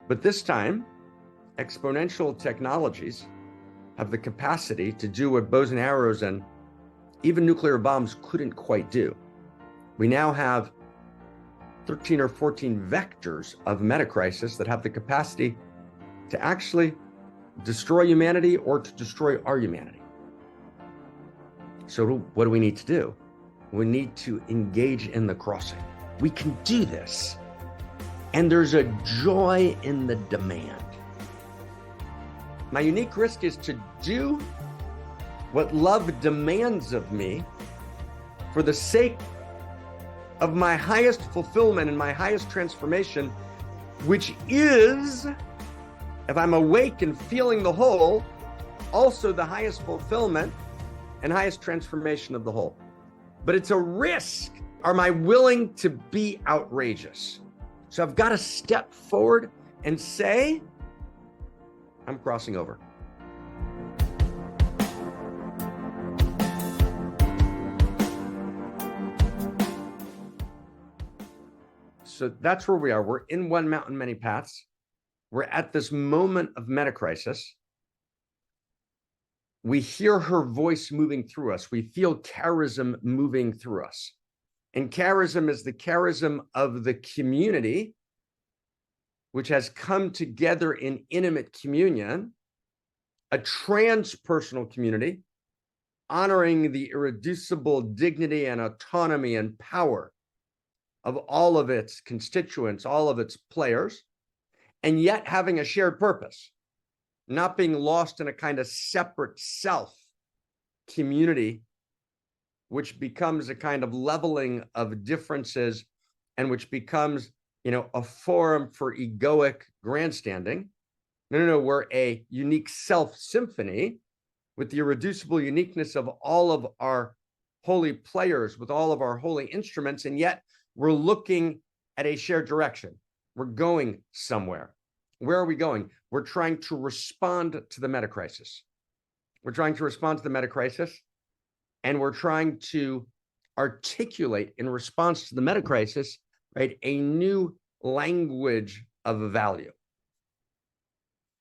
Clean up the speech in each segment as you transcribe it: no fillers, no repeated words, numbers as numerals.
But this time, exponential technologies have the capacity to do what bows and arrows and even nuclear bombs couldn't quite do. We now have 13 or 14 vectors of metacrisis that have the capacity to actually destroy humanity or to destroy our humanity. So what do we need to do? We need to engage in the crossing. We can do this. And there's a joy in the demand. My unique risk is to do what love demands of me for the sake of my highest fulfillment and my highest transformation, which is, if I'm awake and feeling the whole, also the highest fulfillment and highest transformation of the whole. But it's a risk. Am I willing to be outrageous? So I've got to step forward and say, I'm crossing over. So that's where we are. We're in One Mountain, Many Paths. We're at this moment of metacrisis. We hear her voice moving through us. We feel charism moving through us. And charism is the charism of the community, which has come together in intimate communion, a transpersonal community, honoring the irreducible dignity and autonomy and power of all of its constituents, all of its players, and yet having a shared purpose, not being lost in a kind of separate self community, which becomes a kind of leveling of differences and which becomes, a forum for egoic grandstanding. No, we're a unique self symphony with the irreducible uniqueness of all of our holy players, with all of our holy instruments, and yet we're looking at a shared direction. We're going somewhere. Where are we going? We're trying to respond to the metacrisis. We're trying to respond to the metacrisis, and we're trying to articulate in response to the metacrisis, right, a new language of value,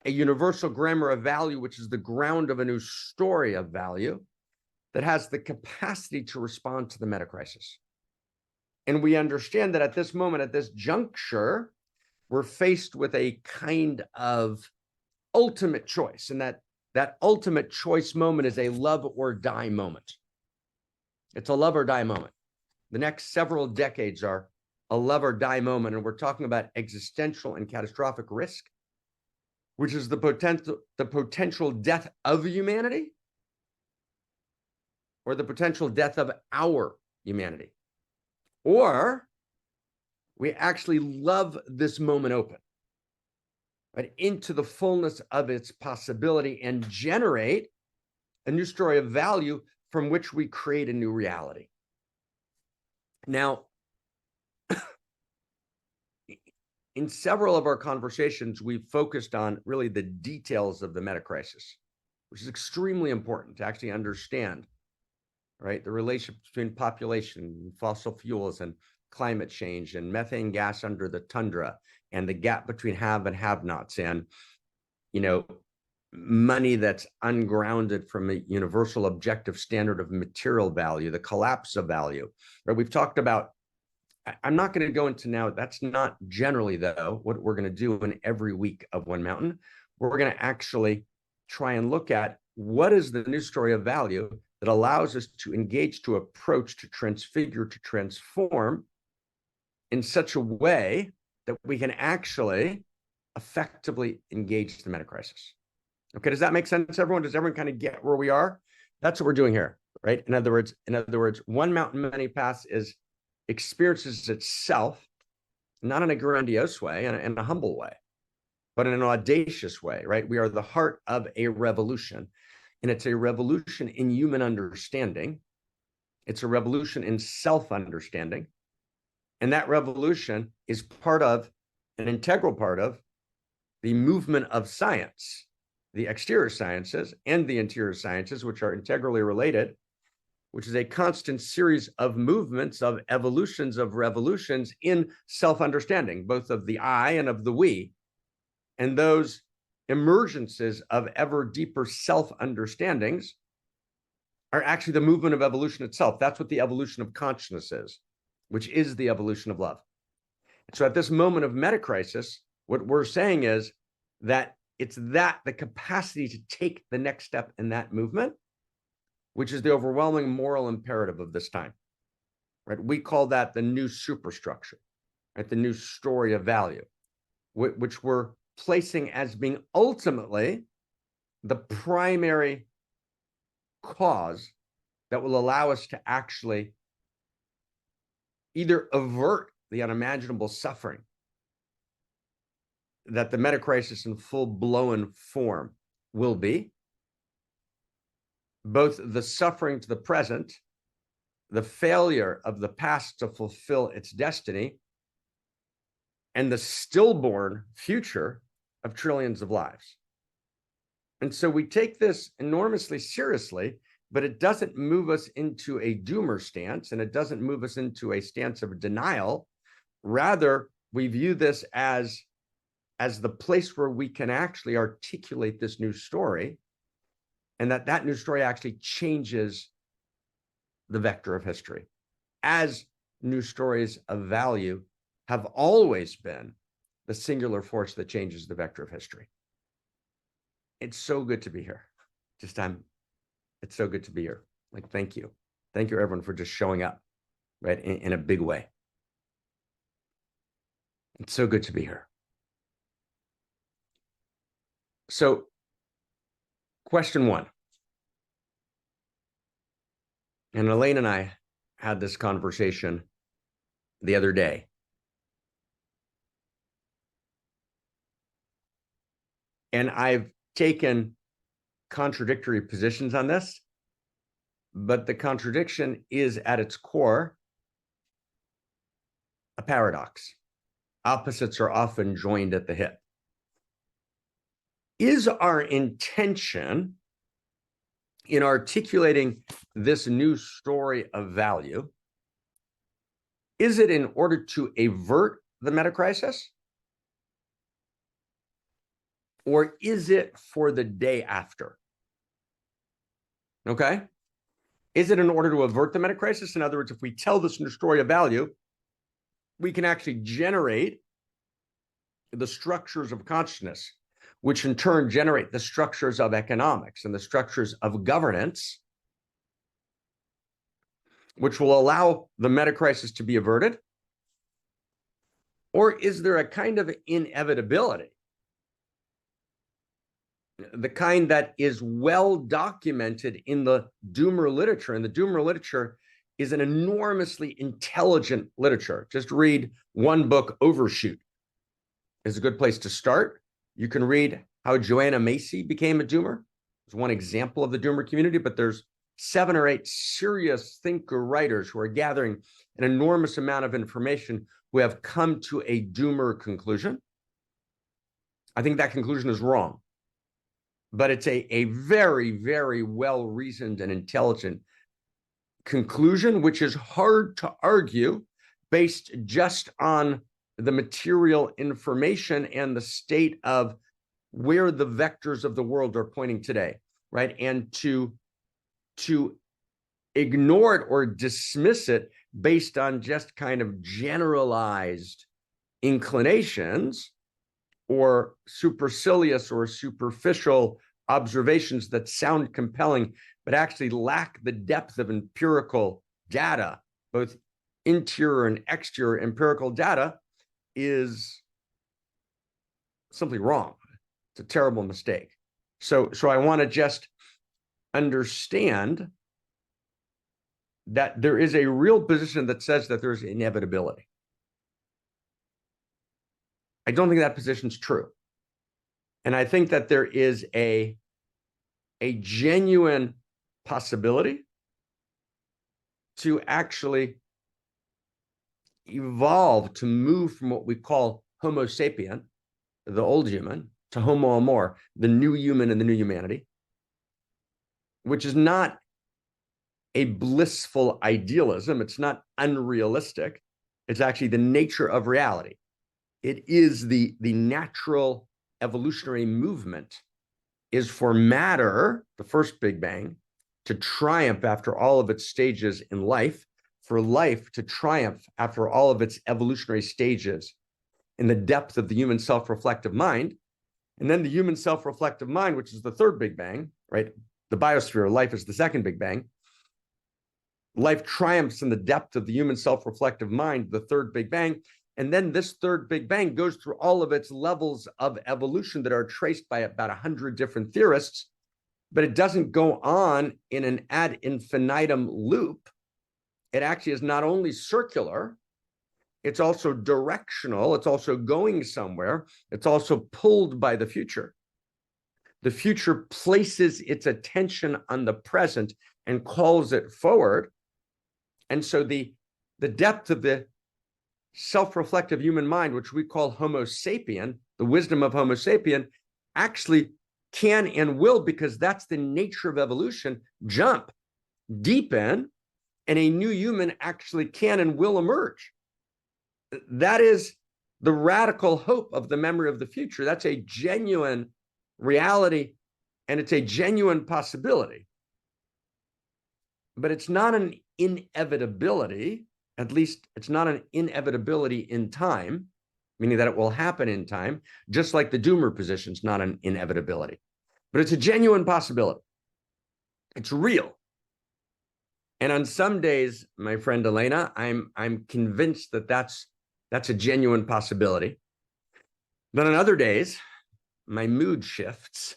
a universal grammar of value, which is the ground of a new story of value that has the capacity to respond to the metacrisis. And we understand that at this moment, at this juncture, we're faced with a kind of ultimate choice. And that ultimate choice moment is a love or die moment. It's a love or die moment. The next several decades are a love or die moment. And we're talking about existential and catastrophic risk, which is the potential death of humanity or the potential death of our humanity. Or we actually love this moment open, right, into the fullness of its possibility and generate a new story of value from which we create a new reality. Now, in several of our conversations, we've focused on really the details of the metacrisis, which is extremely important to actually understand, right? The relationship between population, fossil fuels, and climate change, and methane gas under the tundra, and the gap between have and have-nots, and, money that's ungrounded from a universal objective standard of material value, the collapse of value, right? We've talked about, I'm not going to go into now, that's not generally, though, what we're going to do in every week of One Mountain. We're going to actually try and look at what is the new story of value that allows us to engage, to approach, to transfigure, to transform in such a way that we can actually effectively engage the metacrisis. Okay, does that make sense, everyone? Does everyone kind of get where we are? That's what we're doing here, right? In other words, One Mountain, Many Paths experiences itself, not in a grandiose way, in a humble way, but in an audacious way, right? We are the heart of a revolution, and it's a revolution in human understanding. It's a revolution in self-understanding. And that revolution is an integral part of the movement of science, the exterior sciences and the interior sciences, which are integrally related, which is a constant series of movements, of evolutions, of revolutions in self-understanding, both of the I and of the we. And those emergences of ever deeper self-understandings are actually the movement of evolution itself. That's what the evolution of consciousness is, which is the evolution of love. So at this moment of metacrisis, what we're saying is that it's that the capacity to take the next step in that movement, which is the overwhelming moral imperative of this time, right? We call that the new superstructure, right? The new story of value, which we're placing as being ultimately the primary cause that will allow us to actually either avert the unimaginable suffering that the metacrisis in full-blown form will be, both the suffering to the present, the failure of the past to fulfill its destiny, and the stillborn future of trillions of lives. And so we take this enormously seriously, but it doesn't move us into a doomer stance, and it doesn't move us into a stance of denial. Rather, we view this as the place where we can actually articulate this new story, and that new story actually changes the vector of history, as new stories of value have always been the singular force that changes the vector of history. It's so good to be here. It's so good to be here. Like, thank you. Thank you, everyone, for just showing up, right, in a big way. It's so good to be here. So, question one. And Elaine and I had this conversation the other day. And I've taken contradictory positions on this, but the contradiction is at its core a paradox. Opposites are often joined at the hip. Is our intention in articulating this new story of value, is it in order to avert the metacrisis? Or is it for the day after? Okay? Is it in order to avert the metacrisis? In other words, if we tell this new story of value, we can actually generate the structures of consciousness, which in turn generate the structures of economics and the structures of governance, which will allow the metacrisis to be averted? Or is there a kind of inevitability, the kind that is well documented in the doomer literature? And the doomer literature is an enormously intelligent literature. Just read one book, Overshoot, is a good place to start. You can read how Joanna Macy became a doomer. It's one example of the doomer community, but there's 7 or 8 serious thinker writers who are gathering an enormous amount of information who have come to a doomer conclusion. I think that conclusion is wrong, but it's a very, very well-reasoned and intelligent conclusion, which is hard to argue based just on the material information and the state of where the vectors of the world are pointing today, right? And to ignore it or dismiss it based on just kind of generalized inclinations or supercilious or superficial observations that sound compelling, but actually lack the depth of empirical data, both interior and exterior empirical data, is simply wrong. It's a terrible mistake. So I want to just understand that there is a real position that says that there's inevitability. I don't think that position's true. And I think that there is a genuine possibility to actually evolve, to move from what we call Homo sapien, the old human, to Homo Amor, the new human and the new humanity, which is not a blissful idealism. It's not unrealistic. It's actually the nature of reality. It is the natural evolutionary movement is for matter, the first Big Bang, to triumph after all of its stages in life, for life to triumph after all of its evolutionary stages in the depth of the human self-reflective mind. And then the human self-reflective mind, which is the third Big Bang, right? The biosphere, life is the second Big Bang. Life triumphs in the depth of the human self-reflective mind, the third Big Bang. And then this third Big Bang goes through all of its levels of evolution that are traced by about 100 different theorists, but it doesn't go on in an ad infinitum loop. It actually is not only circular, it's also directional, it's also going somewhere, it's also pulled by the future. The future places its attention on the present and calls it forward. And so the depth of the self-reflective human mind, which we call Homo sapien, the wisdom of Homo sapien, actually can and will, because that's the nature of evolution, jump, deepen, and a new human actually can and will emerge. That is the radical hope of the memory of the future. That's a genuine reality, and it's a genuine possibility. But it's not an inevitability, at least it's not an inevitability in time, meaning that it will happen in time, just like the doomer position is not an inevitability. But it's a genuine possibility. It's real. And on some days, my friend Elena, I'm convinced that that's a genuine possibility. Then on other days, my mood shifts,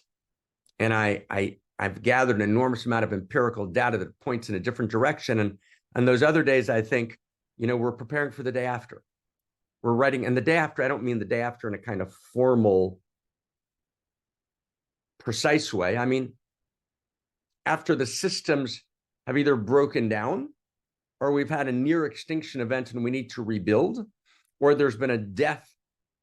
and I've gathered an enormous amount of empirical data that points in a different direction. And on those other days, I think, we're preparing for the day after. We're writing, and the day after, I don't mean the day after in a kind of formal, precise way. I mean, after the systems have either broken down, or we've had a near extinction event and we need to rebuild, or there's been a death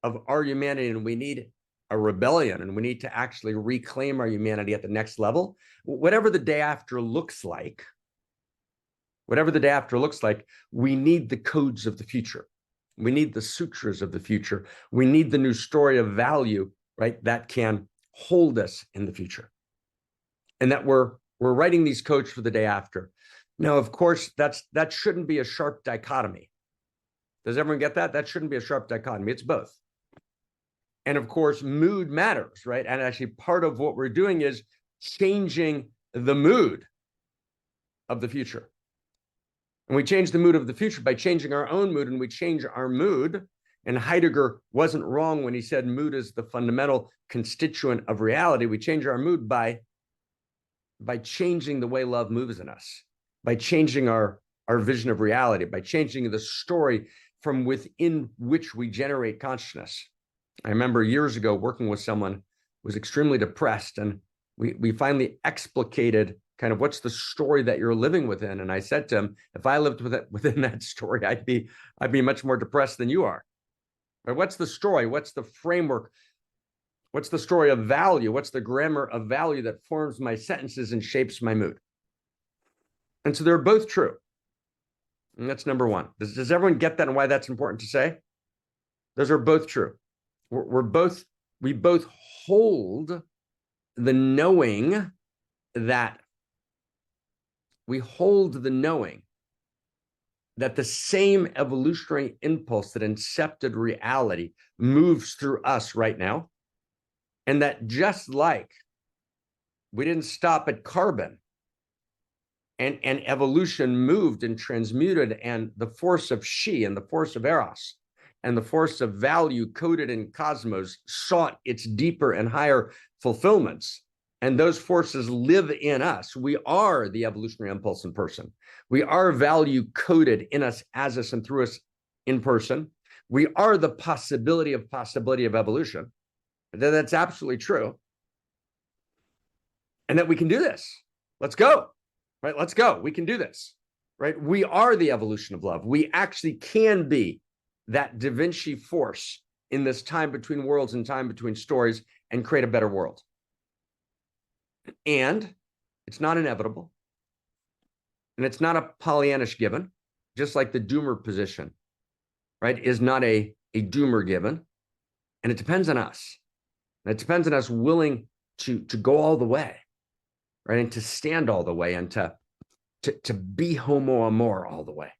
of our humanity and we need a rebellion and we need to actually reclaim our humanity at the next level. Whatever the day after looks like, we need the codes of the future. We need the sutras of the future. We need the new story of value, right, that can hold us in the future. And that we're writing these codes for the day after. Now, of course, that shouldn't be a sharp dichotomy. Does everyone get that? That shouldn't be a sharp dichotomy. It's both. And of course, mood matters, right? And actually part of what we're doing is changing the mood of the future. And we change the mood of the future by changing our own mood, and we change our mood. And Heidegger wasn't wrong when he said mood is the fundamental constituent of reality. We change our mood by changing the way love moves in us, by changing our vision of reality, by changing the story from within which we generate consciousness. I remember years ago working with someone who was extremely depressed, and we finally explicated kind of what's the story that you're living within. And I said to him, if I lived within that story, I'd be much more depressed than you are. Right? What's the story? What's the framework? What's the story of value? What's the grammar of value that forms my sentences and shapes my mood? And so they're both true. And that's number one. Does everyone get that and why that's important to say? Those are both true. We both hold the knowing that the same evolutionary impulse that incepted reality moves through us right now. And that just like we didn't stop at carbon, and evolution moved and transmuted, and the force of she and the force of Eros and the force of value coded in cosmos sought its deeper and higher fulfillments. And those forces live in us. We are the evolutionary impulse in person. We are value coded in us, as us, and through us in person. We are the possibility of evolution. That's absolutely true. And that we can do this. Let's go. Right? Let's go. We can do this. Right? We are the evolution of love. We actually can be that Da Vinci force in this time between worlds and time between stories and create a better world. And it's not inevitable. And it's not a Pollyannish given, just like the doomer position, right, is not a doomer given. And it depends on us. And it depends on us willing to go all the way, right? And to stand all the way and to be Homo Amor all the way.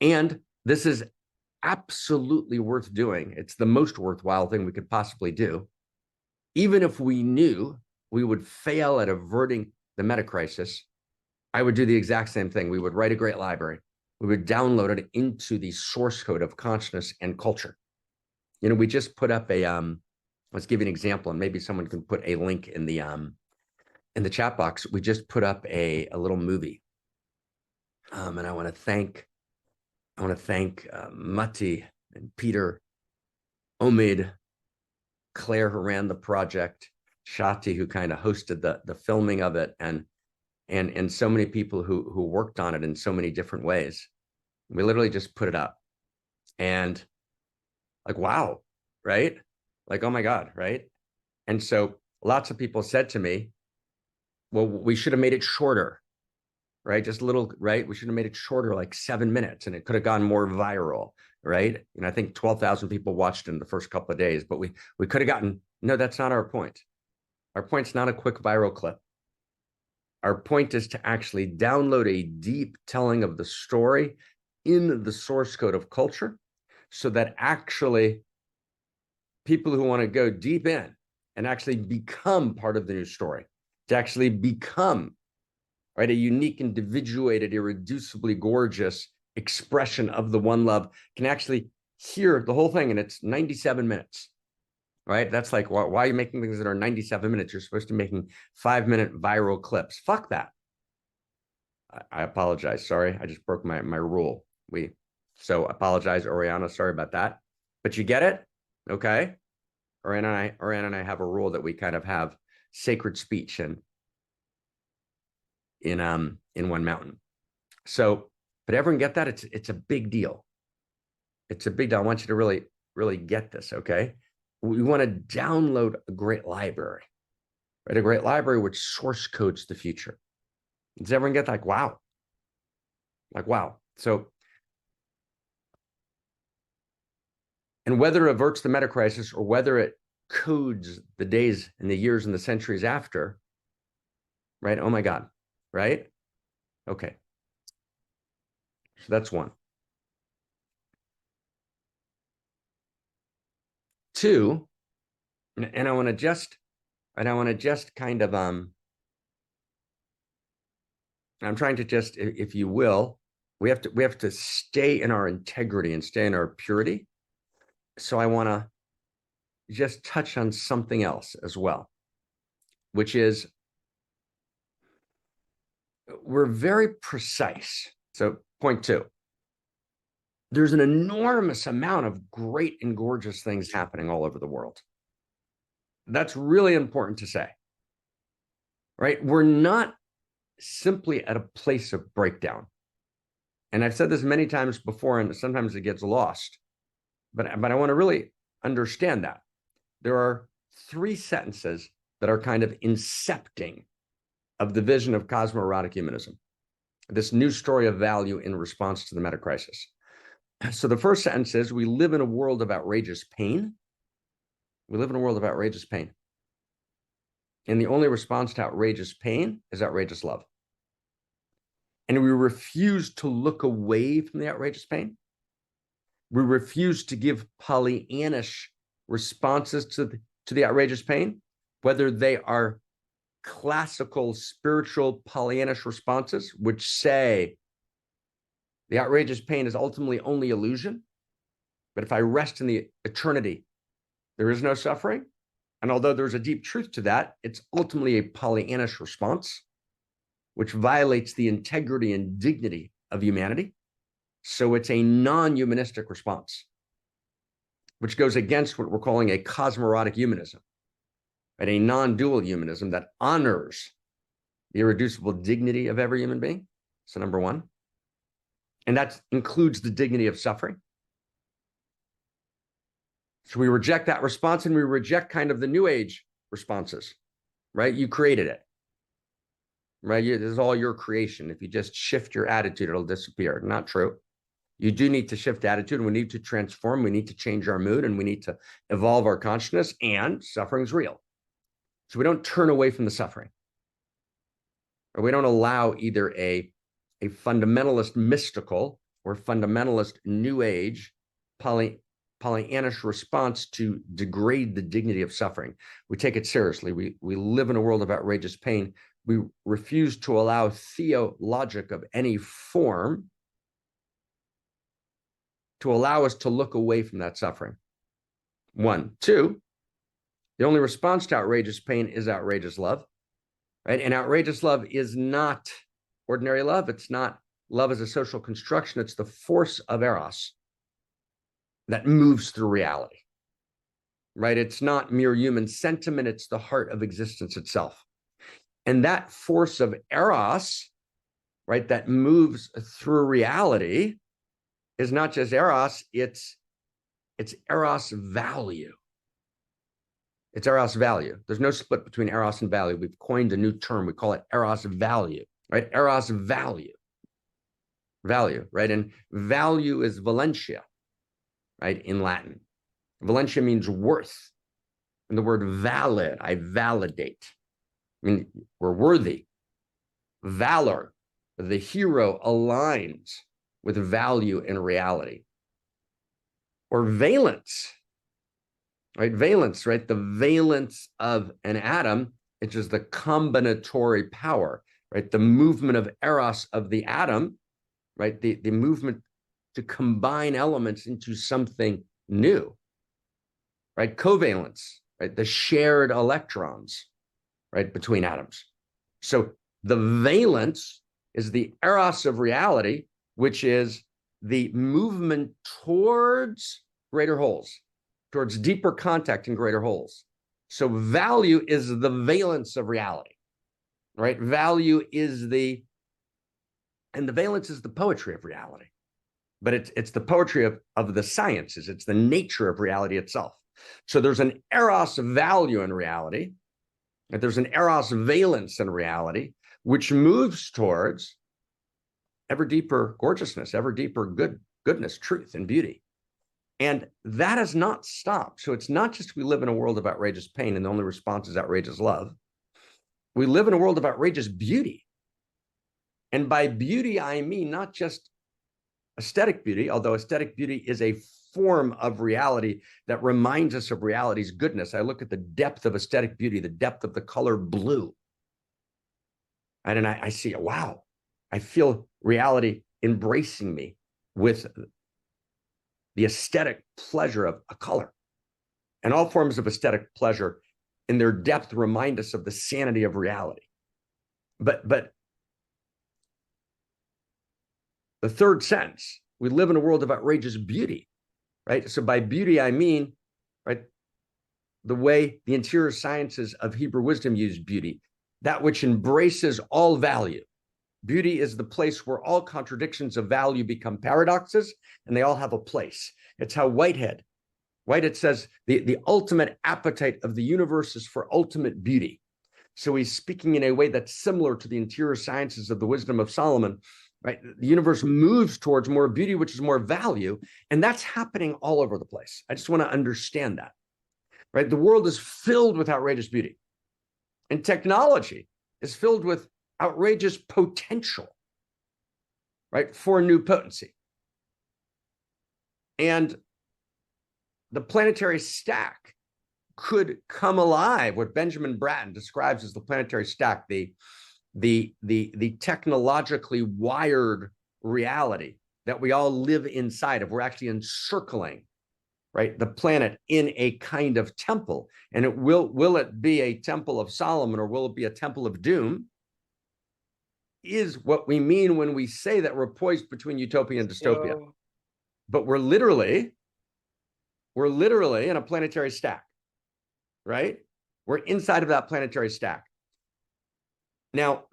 And this is absolutely worth doing. It's the most worthwhile thing we could possibly do. Even if we knew we would fail at averting the meta crisis, I would do the exact same thing. We would write a great library. We would download it into the source code of consciousness and culture. You know, we just put up a, let's give you an example, and maybe someone can put a link in the chat box. We just put up a little movie. And I want to thank Mati and Peter, Omid, Claire, who ran the project, Shati, who kind of hosted the filming of it, and so many people who worked on it in so many different ways. We literally just put it up, and like, wow, right? Like, oh my God, right? And so lots of people said to me, well, we should have made it shorter, right? Just a little, right? We should have made it shorter, like 7 minutes, and it could have gone more viral, right? And I think 12,000 people watched in the first couple of days, but we could have gotten, no, that's not our point. Our point's not a quick viral clip. Our point is to actually download a deep telling of the story in the source code of culture, so that actually people who want to go deep in and actually become part of the new story, to actually become, right, a unique, individuated, irreducibly gorgeous expression of the one love, can actually hear the whole thing, and it's 97 minutes, right? That's like, why are you making things that are 97 minutes? You're supposed to be making 5-minute viral clips. Fuck that. I apologize. Sorry, I just broke my rule. So apologize, Oriana. Sorry about that. But you get it? Okay. Oriana and I have a rule that we kind of have sacred speech in One Mountain. So, but everyone get that? It's a big deal. It's a big deal. I want you to really, really get this, okay? We want to download a great library, right? A great library which source codes the future. Does everyone get that? Like, wow. Like, wow. So, and whether it averts the meta crisis or whether it codes the days and the years and the centuries after, right? Oh my God, right? Okay. So that's one. Two, and I want to just kind of I'm trying to just, if you will, we have to stay in our integrity and stay in our purity. So I want to just touch on something else as well, which is we're very precise. So point two, there's an enormous amount of great and gorgeous things happening all over the world. That's really important to say, right? We're not simply at a place of breakdown. And I've said this many times before, and sometimes it gets lost, but I want to really understand that. There are 3 sentences that are kind of incepting of the vision of cosmoerotic humanism, this new story of value in response to the meta crisis. So the first sentence is, we live in a world of outrageous pain. We live in a world of outrageous pain. And the only response to outrageous pain is outrageous love. And we refuse to look away from the outrageous pain. We refuse to give Pollyannish responses to the outrageous pain, whether they are classical spiritual Pollyannish responses, which say the outrageous pain is ultimately only illusion. But if I rest in the eternity, there is no suffering. And although there's a deep truth to that, it's ultimately a Pollyannish response, which violates the integrity and dignity of humanity. So it's a non-humanistic response, which goes against what we're calling a cosmoerotic humanism, and a non-dual humanism that honors the irreducible dignity of every human being. So number one, and that includes the dignity of suffering. So we reject that response, and we reject kind of the new age responses, right? You created it, right? This is all your creation. If you just shift your attitude, it'll disappear. Not true. You do need to shift attitude, and we need to transform. We need to change our mood, and we need to evolve our consciousness, and suffering's real. So we don't turn away from the suffering, or we don't allow either a fundamentalist mystical or fundamentalist new age Pollyannish response to degrade the dignity of suffering. We take it seriously. We live in a world of outrageous pain. We refuse to allow theologic of any form to allow us to look away from that suffering. 1. 2, the only response to outrageous pain is outrageous love, right? And outrageous love is not ordinary love. It's not love as a social construction. It's the force of Eros that moves through reality, right? It's not mere human sentiment. It's the heart of existence itself. And that force of Eros, right, that moves through reality is not just Eros, it's Eros value. It's Eros value. There's no split between Eros and value. We've coined a new term. We call it Eros value, right? Eros value. Value, right? And value is valentia, right, in Latin. Valentia means worth. And the word valid, I validate. I mean, we're worthy. Valor, the hero aligns with value in reality. Or valence, right? Valence, right? The valence of an atom, which is the combinatory power, right? The movement of Eros of the atom, right? The movement to combine elements into something new, right? Covalence, right? The shared electrons, right? Between atoms. So the valence is the Eros of reality, which is the movement towards greater wholes, towards deeper contact in greater wholes. So value is the valence of reality, right? Value is and the valence is the poetry of reality, but it's the poetry of the sciences. It's the nature of reality itself. So there's an Eros value in reality, and there's an Eros valence in reality, which moves towards ever deeper gorgeousness, ever deeper goodness, truth, and beauty. And that has not stopped. So it's not just we live in a world of outrageous pain and the only response is outrageous love. We live in a world of outrageous beauty. And by beauty, I mean not just aesthetic beauty, although aesthetic beauty is a form of reality that reminds us of reality's goodness. I look at the depth of aesthetic beauty, the depth of the color blue. And I see, wow, I feel reality embracing me with the aesthetic pleasure of a color. And all forms of aesthetic pleasure in their depth remind us of the sanity of reality. But the third sense, we live in a world of outrageous beauty, right? So by beauty, I mean, right, the way the interior sciences of Hebrew wisdom use beauty, that which embraces all value. Beauty is the place where all contradictions of value become paradoxes, and they all have a place. It's how Whitehead says the ultimate appetite of the universe is for ultimate beauty. So he's speaking in a way that's similar to the interior sciences of the wisdom of Solomon, right? The universe moves towards more beauty, which is more value, and that's happening all over the place. I just want to understand that, right? The world is filled with outrageous beauty, and technology is filled with outrageous potential, right, for new potency. And the planetary stack could come alive, what Benjamin Bratton describes as the planetary stack, the technologically wired reality that we all live inside of. We're actually encircling, right, the planet in a kind of temple. And it will it be a temple of Solomon, or will it be a temple of doom? Is what we mean when we say that we're poised between utopia and dystopia. But we're literally in a planetary stack, right? We're inside of that planetary stack. Now,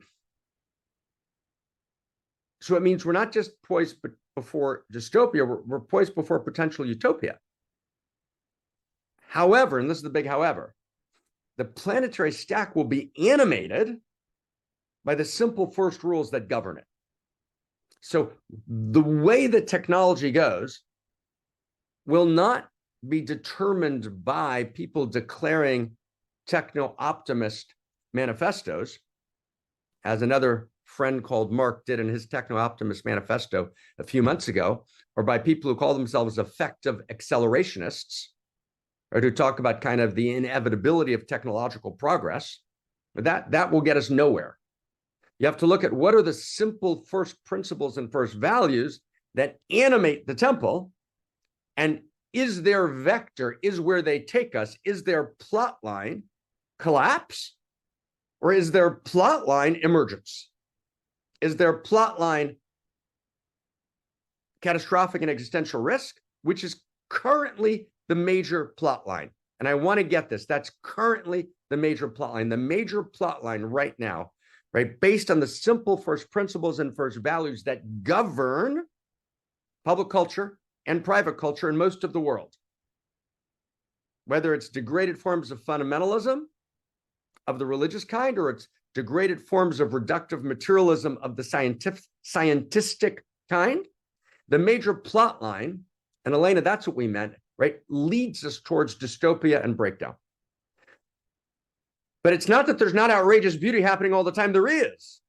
so it means we're not just poised before dystopia, we're poised before potential utopia. However, and this is the big however, the planetary stack will be animated by the simple first rules that govern it. So the way that technology goes will not be determined by people declaring techno-optimist manifestos, as another friend called Mark did in his techno-optimist manifesto a few months ago, or by people who call themselves effective accelerationists, or who talk about kind of the inevitability of technological progress. That will get us nowhere. You have to look at what are the simple first principles and first values that animate the temple, and is their vector, is where they take us, is their plot line collapse, or is their plot line emergence? Is their plot line catastrophic and existential risk, which is currently the major plot line? And I want to get this. That's currently the major plot line. The major plot line right now, right, based on the simple first principles and first values that govern public culture and private culture in most of the world. Whether it's degraded forms of fundamentalism of the religious kind, or it's degraded forms of reductive materialism of the scientistic kind, the major plot line, and Elena, that's what we meant, right, leads us towards dystopia and breakdown. But it's not that there's not outrageous beauty happening all the time. There is.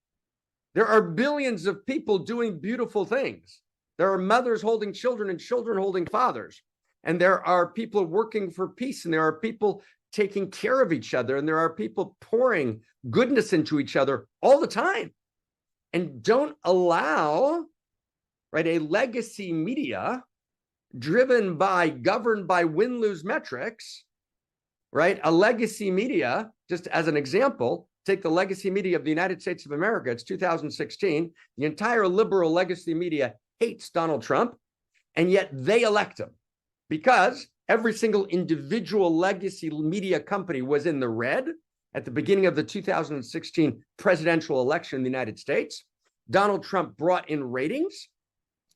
There are billions of people doing beautiful things. There are mothers holding children and children holding fathers. And there are people working for peace, and there are people taking care of each other, and there are people pouring goodness into each other all the time. And don't allow, right, a legacy media governed by win-lose metrics, right? A legacy media, just as an example, take the legacy media of the United States of America. It's 2016. The entire liberal legacy media hates Donald Trump, and yet they elect him because every single individual legacy media company was in the red at the beginning of the 2016 presidential election in the United States. Donald Trump brought in ratings.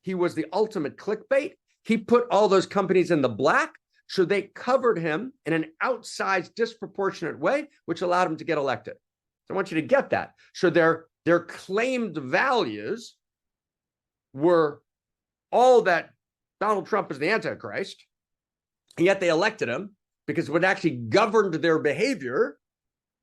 He was the ultimate clickbait. He put all those companies in the black, so they covered him in an outsized, disproportionate way, which allowed him to get elected. So I want you to get that. So their claimed values were all that Donald Trump is the Antichrist, and yet they elected him because what actually governed their behavior,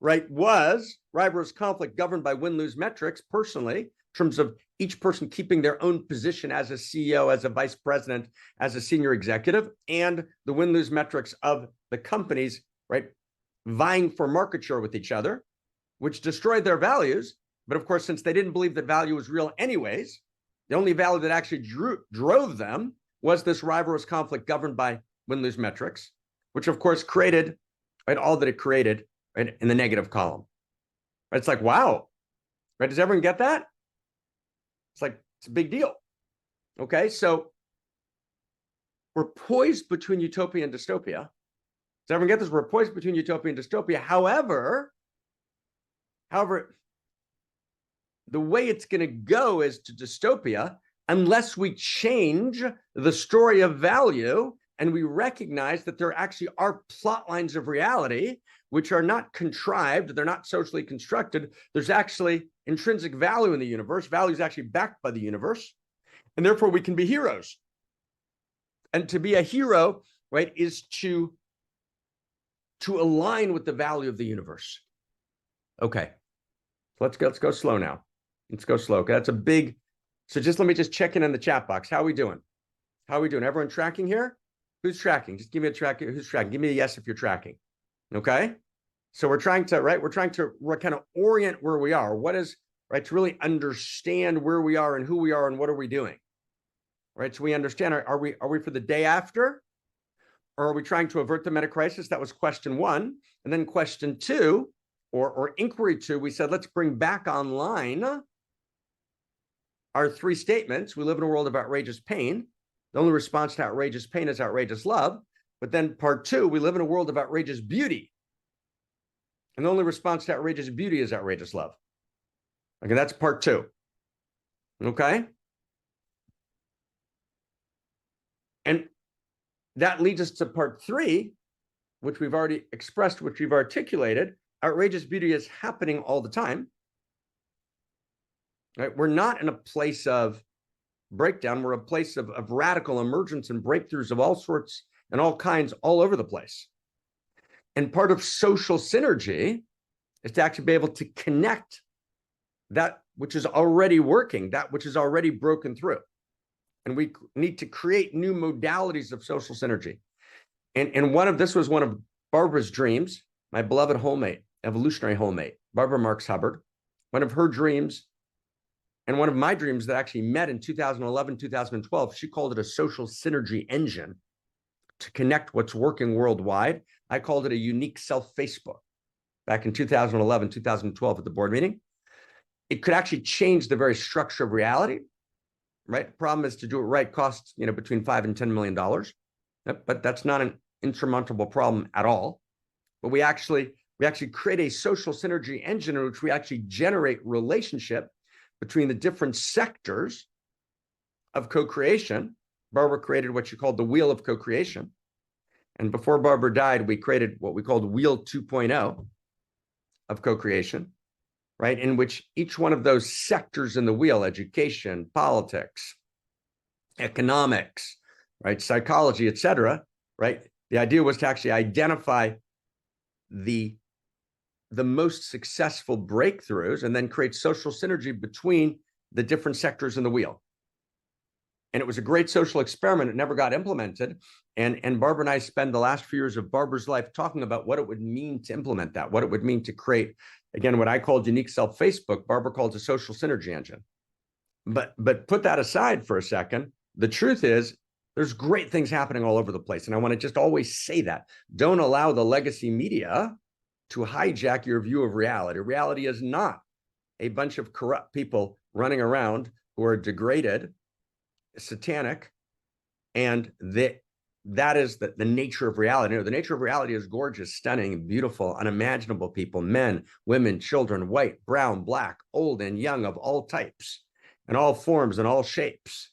right, was rivalrous conflict governed by win-lose metrics personally, in terms of each person keeping their own position as a CEO, as a vice president, as a senior executive, and the win-lose metrics of the companies, right, vying for market share with each other, which destroyed their values. But of course, since they didn't believe that value was real anyways, the only value that actually drove them was this rivalrous conflict governed by win-lose metrics, which of course created, right, all that it created, right, in the negative column. Right? It's like, wow, right? Does everyone get that? It's like, it's a big deal. Okay, so we're poised between utopia and dystopia. Does everyone get this? We're poised between utopia and dystopia. However, the way it's going to go is to dystopia unless we change the story of value and we recognize that there actually are plot lines of reality which are not contrived, they're not socially constructed. There's actually intrinsic value in the universe. Value is actually backed by the universe, and therefore we can be heroes. And to be a hero, right, is to align with the value of the universe. Okay, let's go slow now. Let's go slow. Okay, that's a big. So let me check in the chat box. How are we doing? How are we doing? Everyone tracking here? Who's tracking? Just give me a track. Who's tracking? Give me a yes if you're tracking. Okay. So we're trying to kind of orient where we are. What is, right, to really understand where we are and who we are and what are we doing, right? So we understand, are we for the day after, or are we trying to avert the meta crisis? That was question one. And then question two, or inquiry two, we said, let's bring back online our three statements. We live in a world of outrageous pain. The only response to outrageous pain is outrageous love. But then part two, we live in a world of outrageous beauty. And the only response to outrageous beauty is outrageous love. Okay, that's part two. Okay? And that leads us to part three, which we've already expressed, which we've articulated. Outrageous beauty is happening all the time. Right? We're not in a place of breakdown. We're a place of radical emergence and breakthroughs of all sorts and all kinds all over the place. And part of social synergy is to actually be able to connect that which is already working, that which is already broken through. And we need to create new modalities of social synergy. And this was one of Barbara's dreams, my beloved wholemate, evolutionary wholemate, Barbara Marx Hubbard. One of her dreams and one of my dreams that actually met in 2011, 2012, she called it a social synergy engine to connect what's working worldwide. I called it a unique self Facebook back in 2011, 2012 at the board meeting. It could actually change the very structure of reality, right? The problem is to do it right costs, between $5 and $10 million, but that's not an insurmountable problem at all. But we actually create a social synergy engine in which we actually generate relationship between the different sectors of co-creation. Barbara created what she called the wheel of co-creation. And before Barbara died, we created what we called Wheel 2.0 of co-creation, right? In which each one of those sectors in the wheel, education, politics, economics, right, psychology, et cetera, right? The idea was to actually identify the most successful breakthroughs and then create social synergy between the different sectors in the wheel. And it was a great social experiment. It never got implemented. And Barbara and I spend the last few years of Barbara's life talking about what it would mean to implement that, what it would mean to create, again, what I called Unique Self Facebook, Barbara called a social synergy engine. But put that aside for a second. The truth is, there's great things happening all over the place. And I want to just always say that. Don't allow the legacy media to hijack your view of reality. Reality is not a bunch of corrupt people running around who are degraded, satanic, and that is the nature of reality. The nature of reality is gorgeous, stunning, beautiful, unimaginable people, men, women, children, white, brown, black, old and young, of all types and all forms and all shapes,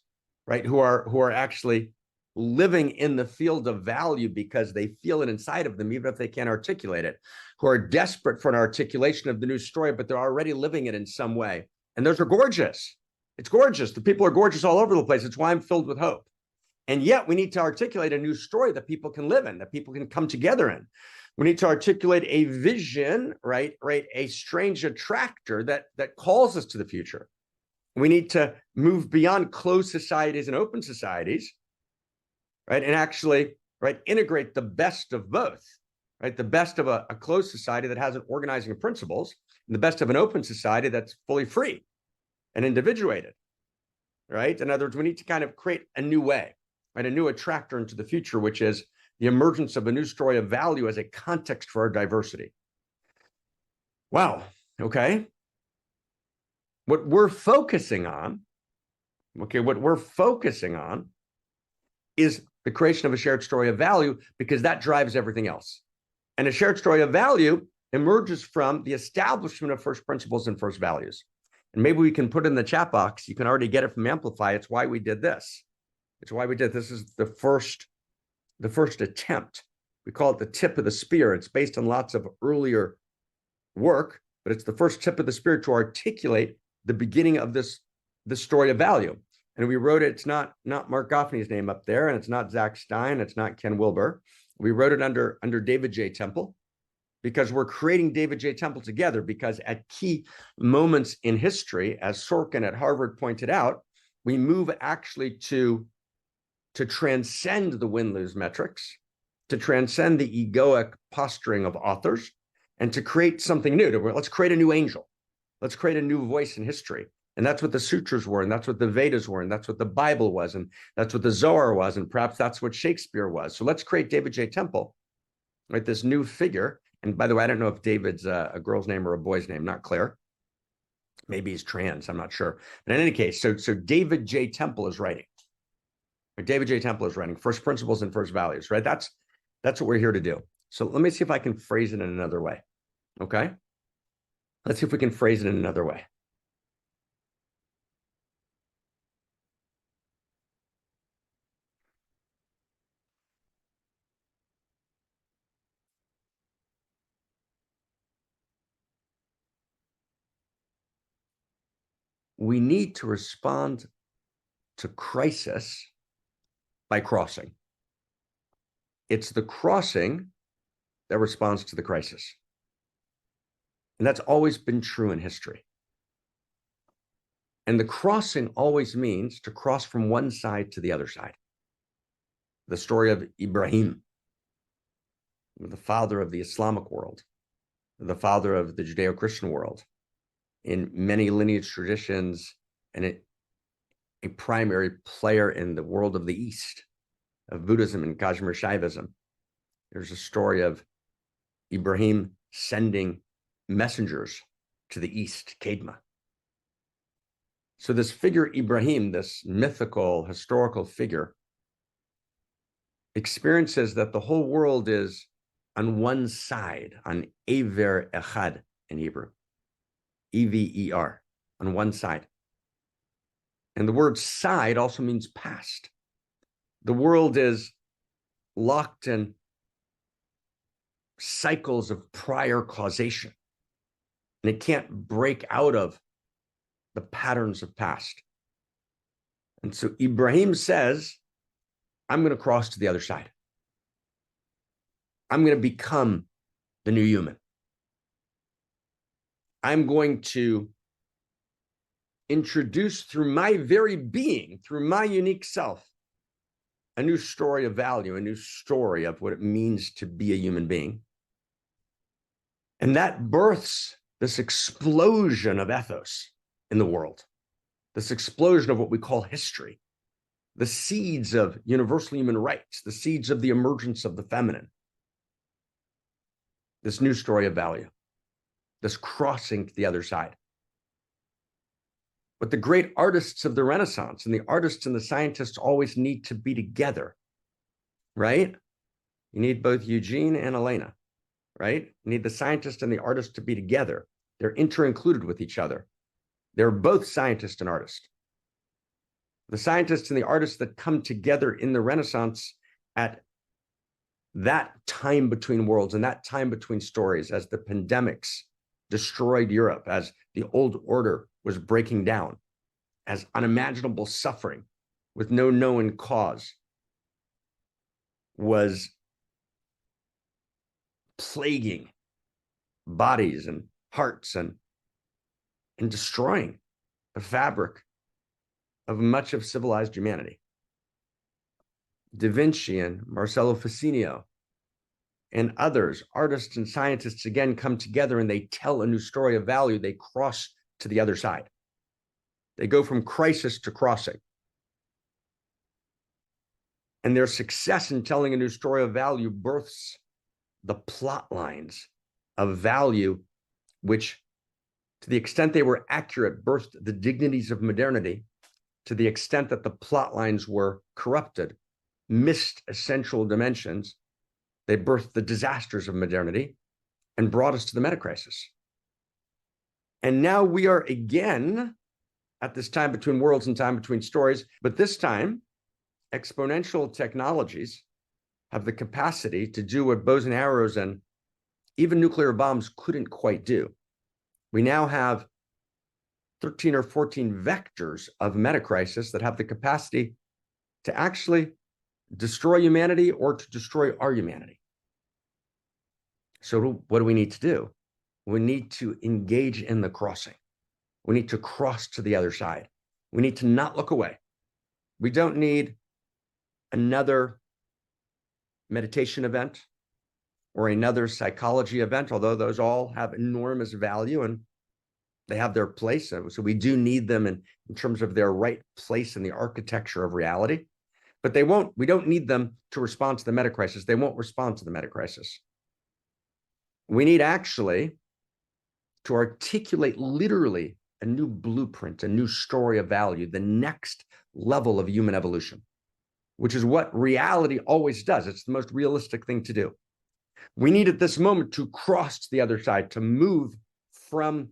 right? Who are actually living in the field of value because they feel it inside of them, even if they can't articulate it, who are desperate for an articulation of the new story, but they're already living it in some way. And those are gorgeous. It's gorgeous. The people are gorgeous all over the place. It's why I'm filled with hope. And yet we need to articulate a new story that people can live in, that people can come together in. We need to articulate a vision, right? A strange attractor that calls us to the future. We need to move beyond closed societies and open societies, right? And actually, right, integrate the best of both, right? The best of a closed society that has an organizing of principles, and the best of an open society that's fully free and individuated, right? In other words, we need to kind of create a new way, right? A new attractor into the future, which is the emergence of a new story of value as a context for our diversity. Wow, okay. What we're focusing on is the creation of a shared story of value, because that drives everything else. And a shared story of value emerges from the establishment of first principles and first values. And maybe we can put in the chat box. You can already get it from Amplify. It's why we did this. It's why we did this. Is the first attempt. We call it the tip of the spear. It's based on lots of earlier work, but it's the first tip of the spear to articulate the beginning of this story of value. And we wrote it. It's not Marc Gafni's name up there, and it's not Zach Stein. It's not Ken Wilber. We wrote it under David J. Temple, because we're creating David J. Temple together, because at key moments in history, as Sorkin at Harvard pointed out, we move actually to transcend the win-lose metrics, to transcend the egoic posturing of authors, and to create something new. Let's create a new angel. Let's create a new voice in history. And that's what the sutras were, and that's what the Vedas were, and that's what the Bible was, and that's what the Zohar was, and perhaps that's what Shakespeare was. So let's create David J. Temple, right? This new figure. And by the way, I don't know if David's a girl's name or a boy's name, not clear. Maybe he's trans, I'm not sure. But in any case, so David J. Temple is writing. David J. Temple is writing First Principles and First Values, right? That's what we're here to do. So let me see if I can phrase it in another way, okay? Let's see if we can phrase it in another way. We need to respond to crisis by crossing. It's the crossing that responds to the crisis. And that's always been true in history. And the crossing always means to cross from one side to the other side. The story of Ibrahim, the father of the Islamic world, the father of the Judeo-Christian world, in many lineage traditions, and a primary player in the world of the East, of Buddhism and Kashmir Shaivism. There's a story of Ibrahim sending messengers to the East, Kedma. So this figure Ibrahim, this mythical, historical figure, experiences that the whole world is on one side, on Ever Echad in Hebrew, E-V-E-R, on one side. And the word side also means past. The world is locked in cycles of prior causation, and it can't break out of the patterns of past. And so Ibrahim says, I'm going to cross to the other side. I'm going to become the new human. I'm going to introduce through my very being, through my unique self, a new story of value, a new story of what it means to be a human being. And that births this explosion of ethos in the world, this explosion of what we call history, the seeds of universal human rights, the seeds of the emergence of the feminine, this new story of value, this crossing to the other side. But the great artists of the Renaissance and the artists and the scientists always need to be together, right? You need both Eugene and Elena, right? You need the scientist and the artist to be together. They're inter-included with each other. They're both scientists and artists. The scientists and the artists that come together in the Renaissance at that time between worlds and that time between stories, as the pandemics destroyed Europe, as the old order was breaking down, as unimaginable suffering with no known cause was plaguing bodies and hearts and destroying the fabric of much of civilized humanity. Da Vinci and Marcello Ficino and others, artists and scientists, again come together and they tell a new story of value. They cross to the other side. They go from crisis to crossing. And their success in telling a new story of value births the plot lines of value, which, to the extent they were accurate, birthed the dignities of modernity. To the extent that the plot lines were corrupted, missed essential dimensions, they birthed the disasters of modernity and brought us to the metacrisis. And now we are again at this time between worlds and time between stories, but this time, exponential technologies have the capacity to do what bows and arrows and even nuclear bombs couldn't quite do. We now have 13 or 14 vectors of metacrisis that have the capacity to actually destroy humanity or to destroy our humanity. So what do we need to do? We need to engage in the crossing. We need to cross to the other side. We need to not look away. We don't need another meditation event or another psychology event, although those all have enormous value and they have their place. So we do need them in terms of their right place in the architecture of reality. But we don't need them to respond to the metacrisis. They won't respond to the metacrisis. We need actually to articulate literally a new blueprint, a new story of value, the next level of human evolution, which is what reality always does. It's the most realistic thing to do. We need at this moment to cross to the other side, to move from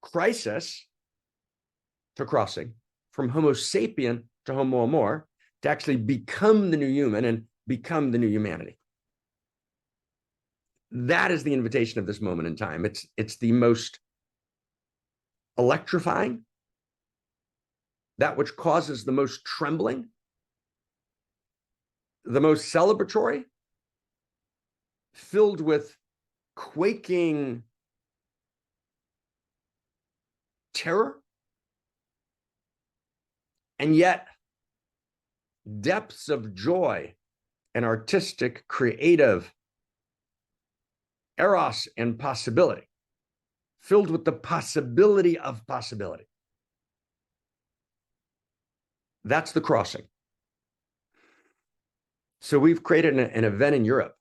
crisis to crossing, from Homo sapien to Homo Amor, to actually become the new human and become the new humanity. That is the invitation of this moment in time. It's the most electrifying, that which causes the most trembling, the most celebratory, filled with quaking terror, and yet depths of joy and artistic, creative eros and possibility, filled with the possibility of possibility. That's the crossing. So we've created an event in Europe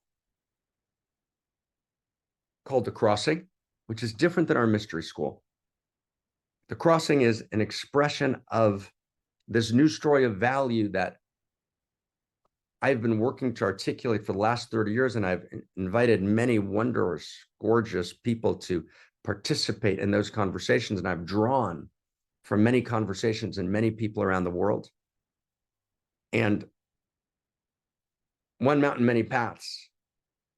called The Crossing, which is different than our mystery school. The Crossing is an expression of this new story of value that I've been working to articulate for the last 30 years, and I've invited many wondrous, gorgeous people to participate in those conversations, and I've drawn from many conversations and many people around the world. And One Mountain, Many Paths,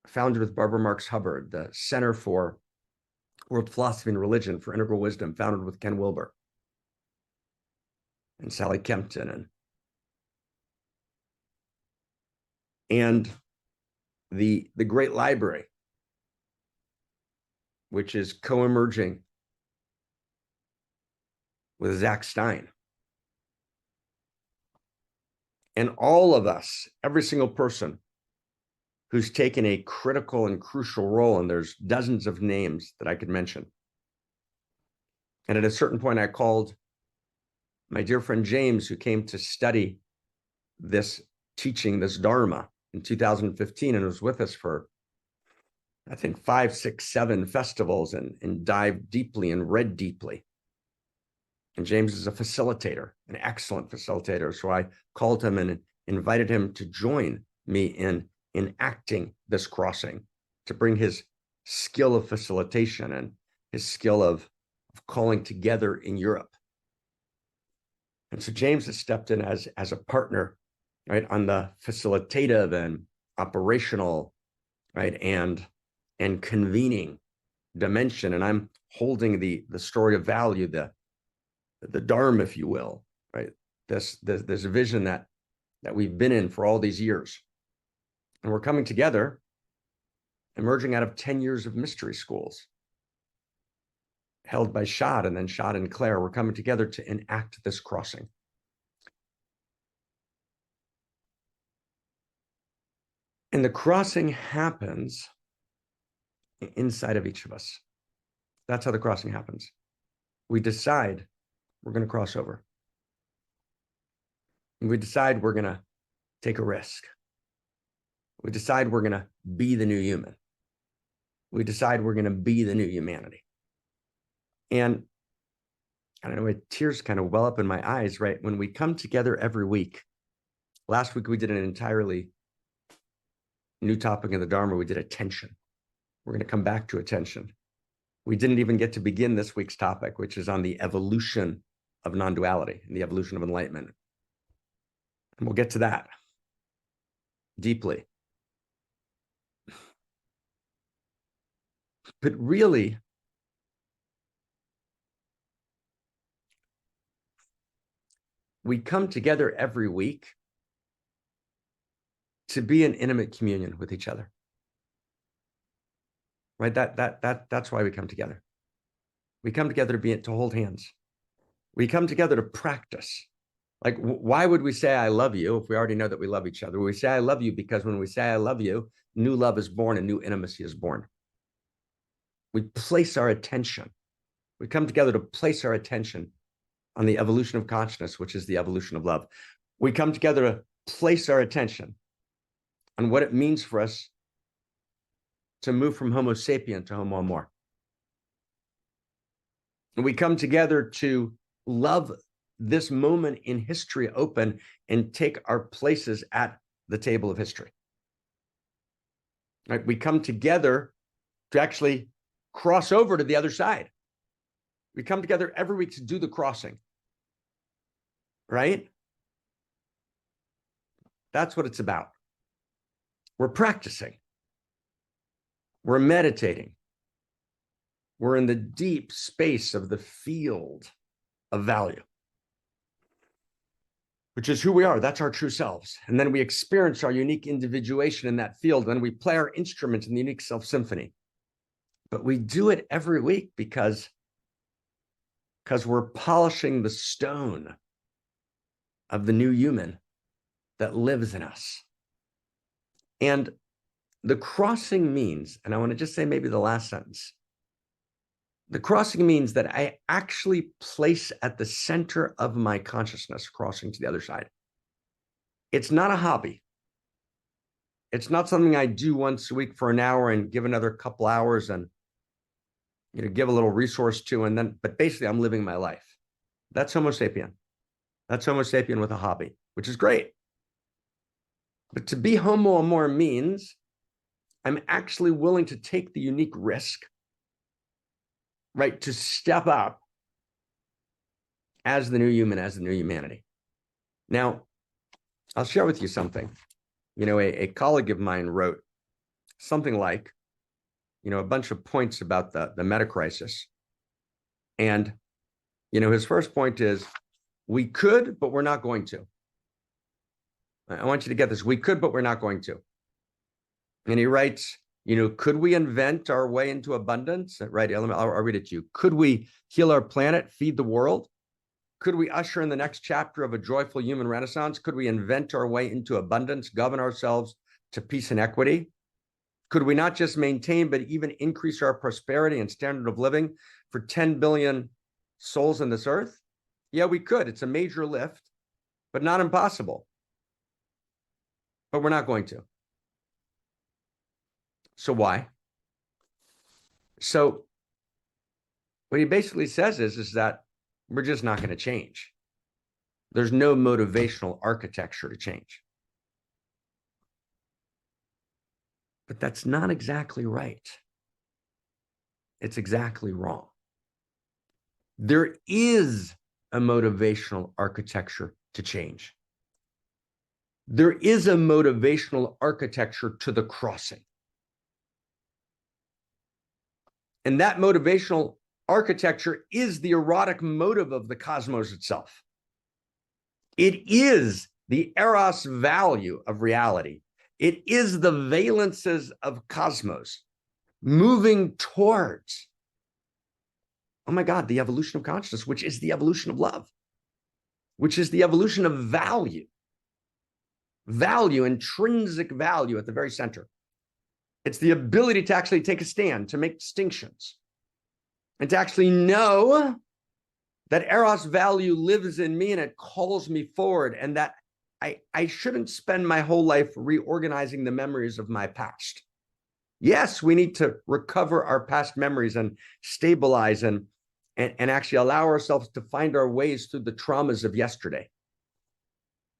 founded with Barbara Marx Hubbard, the Center for World Philosophy and Religion for Integral Wisdom, founded with Ken Wilber and Sally Kempton, and the Great Library, which is co-emerging with Zach Stein. And all of us, every single person who's taken a critical and crucial role, and there's dozens of names that I could mention. And at a certain point, I called my dear friend James, who came to study this teaching, this Dharma, in 2015, and was with us for, I think, 5, 6, 7 festivals, and dived deeply and read deeply. And James is a facilitator, an excellent facilitator. So I called him and invited him to join me in acting this crossing, to bring his skill of facilitation and his skill of calling together in Europe. And so James has stepped in as a partner, right, on the facilitative and operational, right, and convening dimension. And I'm holding the story of value, the Dharma, if you will, right? This vision that we've been in for all these years. And we're coming together, emerging out of 10 years of mystery schools held by Shad, and then Shad and Claire. We're coming together to enact this crossing. And the crossing happens inside of each of us. That's how the crossing happens. We decide we're going to cross over. And we decide we're going to take a risk. We decide we're going to be the new human. We decide we're going to be the new humanity. And I don't know, tears kind of well up in my eyes, right? When we come together every week. Last week, we did an entirely new topic in the Dharma. We did attention. We're going to come back to attention. We didn't even get to begin this week's topic, which is on the evolution of non-duality and the evolution of enlightenment. And we'll get to that deeply. But really, we come together every week to be in intimate communion with each other. Right? That's why we come together. We come together to hold hands. We come together to practice. Like, why would we say I love you if we already know that we love each other? We say I love you because when we say I love you, new love is born and new intimacy is born. We place our attention. We come together to place our attention on the evolution of consciousness, which is the evolution of love. We come together to place our attention on what it means for us to move from Homo sapien to Homo Amor. And we come together to love this moment in history open and take our places at the table of history. Right? We come together to actually cross over to the other side. We come together every week to do the crossing. Right? That's what it's about. We're practicing. We're meditating. We're in the deep space of the field of value. which is who we are. That's our true selves. And then we experience our unique individuation in that field, and we play our instrument in the Unique Self Symphony. But we do it every week because we're polishing the stone of the new human that lives in us. And the crossing means, and I want to just say maybe the last sentence, the crossing means that I actually place at the center of my consciousness, crossing to the other side. It's not a hobby. It's not something I do once a week for an hour and give another couple hours and give a little resource to, and then, but basically I'm living my life. That's Homo sapien. That's Homo sapien with a hobby, which is great. But to be Homo Amor means I'm actually willing to take the unique risk, right, to step up as the new human, as the new humanity. Now, I'll share with you something. A colleague of mine wrote something like, a bunch of points about the meta crisis. And, his first point is, we could, but we're not going to. I want you to get this. We could, but we're not going to. And he writes, could we invent our way into abundance? Right, I'll read it to you. Could we heal our planet, feed the world? Could we usher in the next chapter of a joyful human renaissance? Could we invent our way into abundance, govern ourselves to peace and equity? Could we not just maintain, but even increase our prosperity and standard of living for 10 billion souls on this earth? Yeah, we could. It's a major lift, but not impossible. But we're not going to. So why? So what he basically says is that we're just not going to change. There's no motivational architecture to change. But that's not exactly right. It's exactly wrong. There is a motivational architecture to change. There is a motivational architecture to the crossing. And that motivational architecture is the erotic motive of the cosmos itself. It is the Eros value of reality. It is the valences of cosmos moving towards, oh my God, the evolution of consciousness, which is the evolution of love, which is the evolution of value, intrinsic value at the very center. It's the ability to actually take a stand, to make distinctions, and to actually know that Eros value lives in me and it calls me forward, and that I shouldn't spend my whole life reorganizing the memories of my past. Yes, we need to recover our past memories and stabilize and actually allow ourselves to find our ways through the traumas of yesterday.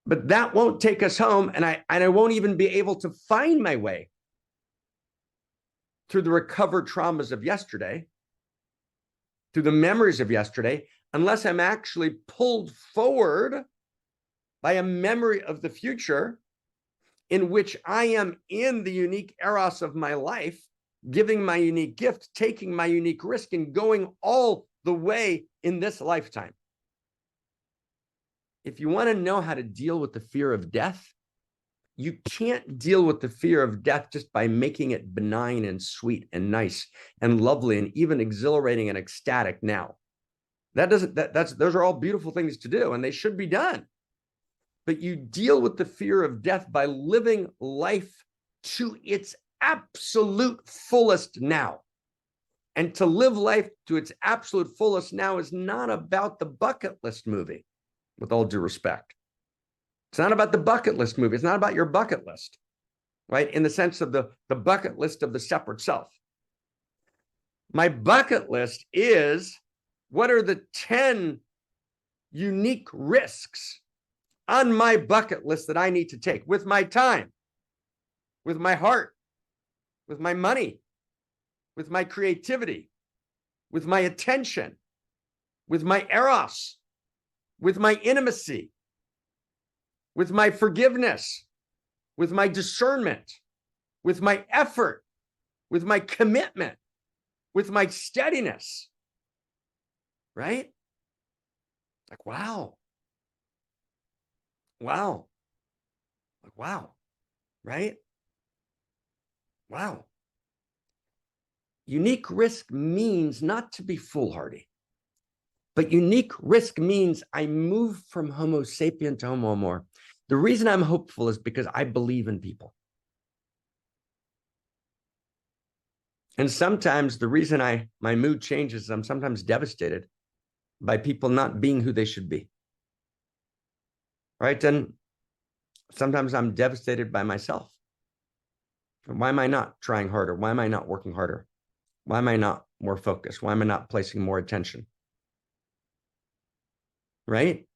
But that won't take us home, and I won't even be able to find my way through the recovered traumas of yesterday, through the memories of yesterday, unless I'm actually pulled forward by a memory of the future in which I am in the unique eros of my life, giving my unique gift, taking my unique risk, and going all the way in this lifetime. If you want to know how to deal with the fear of death, you can't deal with the fear of death just by making it benign and sweet and nice and lovely and even exhilarating and ecstatic now. Those are all beautiful things to do, and they should be done. But you deal with the fear of death by living life to its absolute fullest now. And to live life to its absolute fullest now is not about the bucket list movie, with all due respect. It's not about the bucket list movie. It's not about your bucket list, right? In the sense of the bucket list of the separate self. My bucket list is, what are the 10 unique risks on my bucket list that I need to take with my time, with my heart, with my money, with my creativity, with my attention, with my eros, with my intimacy, with my forgiveness, with my discernment, with my effort, with my commitment, with my steadiness, right? Like, wow. Wow. Wow. Right? Wow. Unique risk means not to be foolhardy, but unique risk means I move from Homo sapien to Homo Amor. The reason I'm hopeful is because I believe in people. And sometimes the reason my mood changes, I'm sometimes devastated by people not being who they should be. Right? And sometimes I'm devastated by myself. Why am I not trying harder? Why am I not working harder? Why am I not more focused? Why am I not placing more attention? Right?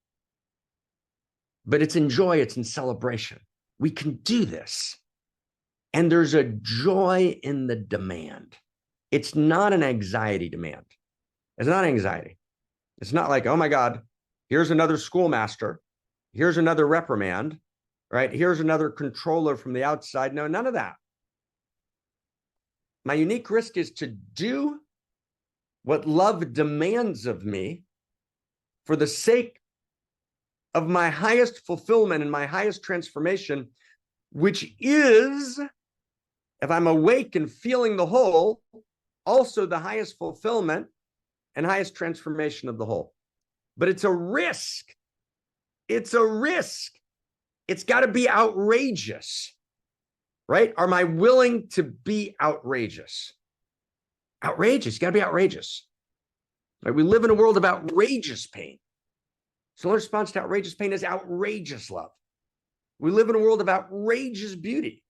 But it's in joy, it's in celebration. We can do this. And there's a joy in the demand. It's not an anxiety demand. It's not anxiety. It's not like, oh my God, here's another schoolmaster. Here's another reprimand, right? Here's another controller from the outside. No, none of that. My unique risk is to do what love demands of me for the sake of my highest fulfillment and my highest transformation, which is, if I'm awake and feeling the whole, also the highest fulfillment and highest transformation of the whole. But it's a risk. It's a risk. It's got to be outrageous, right? Am I willing to be outrageous? Outrageous. You got to be outrageous. Right? We live in a world of outrageous pain. So the response to outrageous pain is outrageous love. We live in a world of outrageous beauty,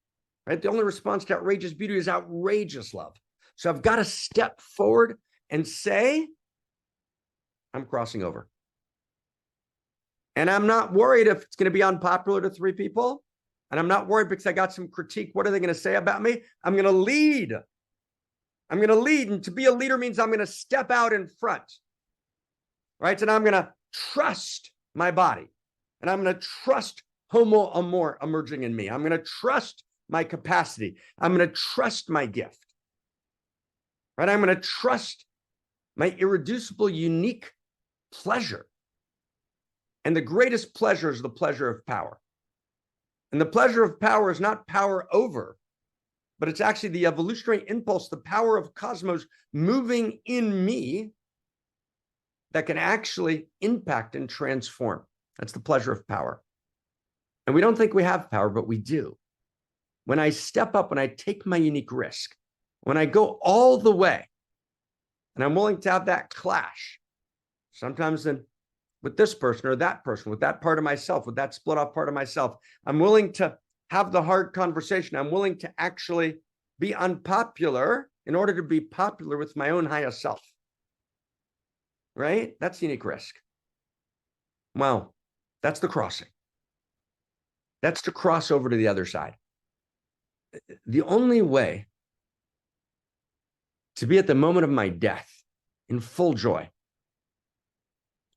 right? The only response to outrageous beauty is outrageous love. So I've got to step forward and say, I'm crossing over. And I'm not worried if it's going to be unpopular to 3 people. And I'm not worried because I got some critique. What are they going to say about me? I'm going to lead. I'm going to lead. And to be a leader means I'm going to step out in front, right? And I'm going to trust my body. And I'm going to trust Homo Amor emerging in me. I'm going to trust my capacity. I'm going to trust my gift, right? I'm going to trust my irreducible, unique pleasure. And the greatest pleasure is the pleasure of power. And the pleasure of power is not power over, but it's actually the evolutionary impulse, the power of cosmos moving in me that can actually impact and transform. That's the pleasure of power. And we don't think we have power, but we do. When I step up, when I take my unique risk, when I go all the way, and I'm willing to have that clash, sometimes then with this person or that person, with that part of myself, with that split off part of myself, I'm willing to have the hard conversation. I'm willing to actually be unpopular in order to be popular with my own highest self. Right? That's unique risk. Well, that's the crossing. That's to cross over to the other side. The only way to be at the moment of my death in full joy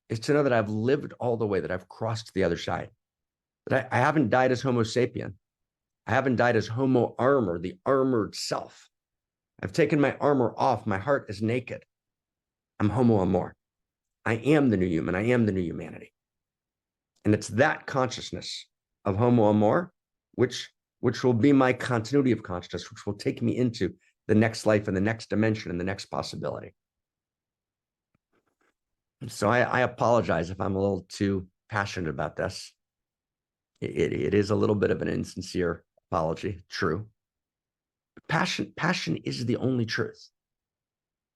is to know that I've lived all the way, that I've crossed the other side, that I haven't died as Homo sapien. I haven't died as Homo armor, the armored self. I've taken my armor off. My heart is naked. I'm Homo Amor. I am the new human. I am the new humanity. And it's that consciousness of Homo Amor, which will be my continuity of consciousness, which will take me into the next life and the next dimension and the next possibility. So I apologize if I'm a little too passionate about this. It is a little bit of an insincere apology, true. Passion is the only truth.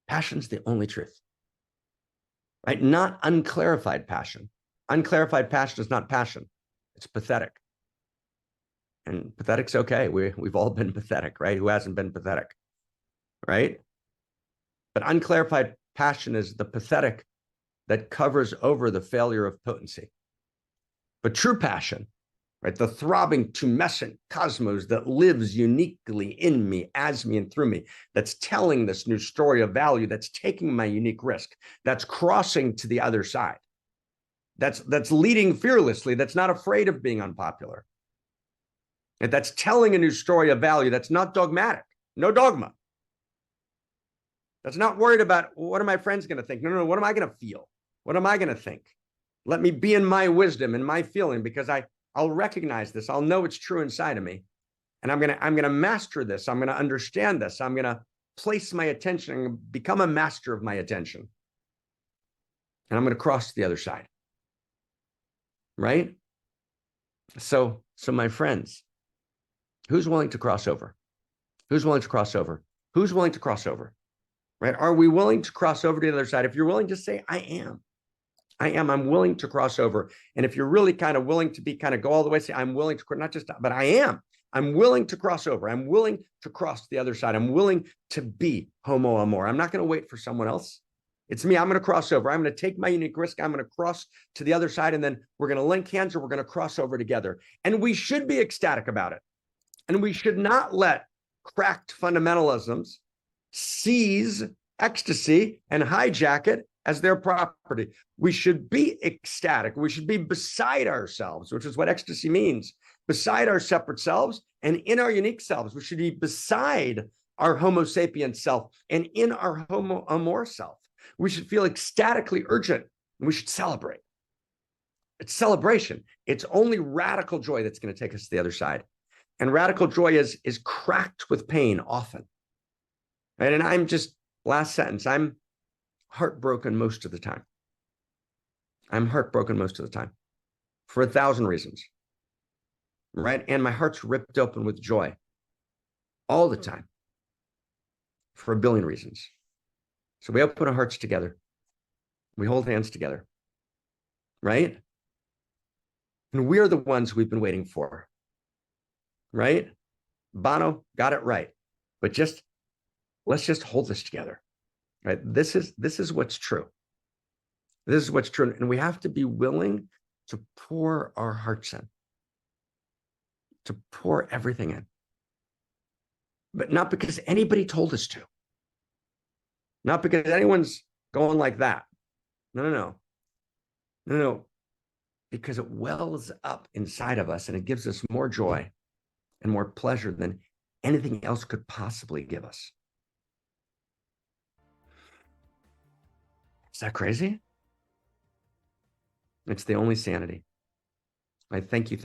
Passion's the only truth, right? Not unclarified passion. Unclarified passion is not passion. It's pathetic. And pathetic's okay. We've all been pathetic, right? Who hasn't been pathetic, right? But unclarified passion is the pathetic that covers over the failure of potency. But true passion, right? The throbbing, tumescent cosmos that lives uniquely in me, as me, and through me, that's telling this new story of value, that's taking my unique risk, that's crossing to the other side, that's leading fearlessly, that's not afraid of being unpopular, and that's telling a new story of value, that's not dogmatic, no dogma. That's not worried about what are my friends going to think. No, what am I going to feel? What am I going to think? Let me be in my wisdom and my feeling, because I I'll recognize this. I'll know it's true inside of me. And I'm gonna master this. I'm gonna understand this. I'm gonna place my attention and become a master of my attention. And I'm gonna cross to the other side. Right? So my friends, who's willing to cross over? Who's willing to cross over? Who's willing to cross over? Right? Are we willing to cross over to the other side? If you're willing, just say, I am. I'm willing to cross over. And if you're really kind of willing to be kind of go all the way, say, I'm willing to, not just, but I am. I'm willing to cross over. I'm willing to cross to the other side. I'm willing to be Homo Amor. I'm not going to wait for someone else. It's me. I'm going to cross over. I'm going to take my unique risk. I'm going to cross to the other side. And then we're going to link hands or we're going to cross over together. And we should be ecstatic about it. And we should not let cracked fundamentalisms seize ecstasy and hijack it as their property. We should be ecstatic. We should be beside ourselves, which is what ecstasy means, beside our separate selves and in our unique selves. We should be beside our Homo sapien self and in our Homo Amor self. We should feel ecstatically urgent and we should celebrate. It's celebration. It's only radical joy that's going to take us to the other side. And radical joy is cracked with pain often. Right? And I'm just, last sentence, I'm heartbroken most of the time. I'm heartbroken most of the time for 1,000 reasons. Right? And my heart's ripped open with joy all the time for 1 billion reasons. So we open our hearts together. We hold hands together. Right? And we're the ones we've been waiting for. Right? Bono got it right. But let's just hold this together. Right? This is what's true. This is what's true. And we have to be willing to pour our hearts in, to pour everything in. But not because anybody told us to. Not because anyone's going like that. No. Because it wells up inside of us and it gives us more joy and more pleasure than anything else could possibly give us. Is that crazy? It's the only sanity. I thank you.